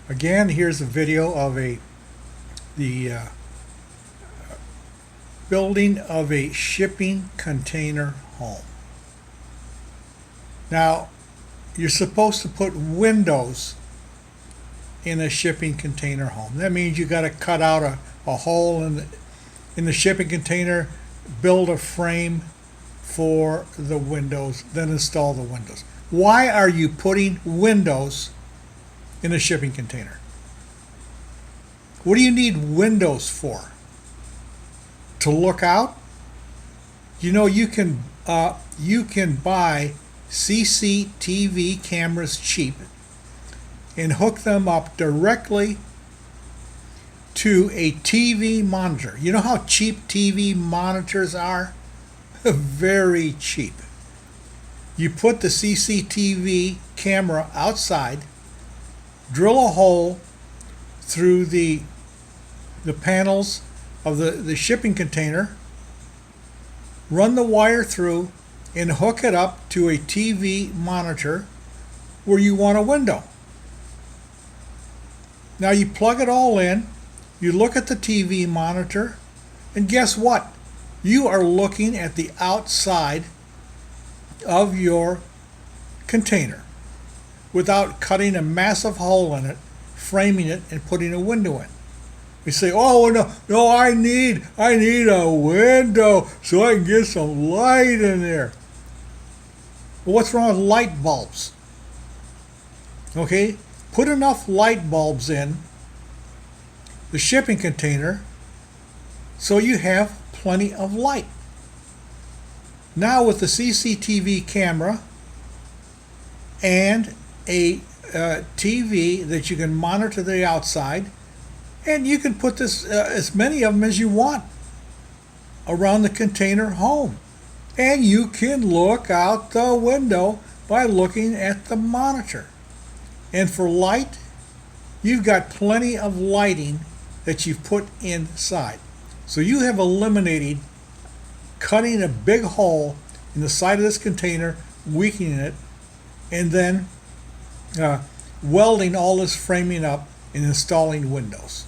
Again, here's a video of the building of a shipping container home. Now, you're supposed to put windows in a shipping container home. That means you got to cut out a hole in the shipping container, build a frame for the windows, then install the windows. Why are you putting windows in a shipping container? What do you need windows for? To look out? You know, you can buy CCTV cameras cheap and hook them up directly to a TV monitor. You know how cheap TV monitors are? Very cheap. You put the CCTV camera outside, drill a hole through the panels of the shipping container, run the wire through, and hook it up to a TV monitor where you want a window. Now you plug it all in, you look at the TV monitor, and guess what? You are looking at the outside of your container without cutting a massive hole in it, framing it, and putting a window in. We say, oh no, I need a window so I can get some light in there. Well, what's wrong with light bulbs? Okay, put enough light bulbs in the shipping container so you have plenty of light. Now with the CCTV camera and a TV that you can monitor the outside, and you can put this as many of them as you want around the container home. And you can look out the window by looking at the monitor. And for light, you've got plenty of lighting that you've put inside. So you have eliminated cutting a big hole in the side of this container, weakening it, and then welding all this framing up and installing windows.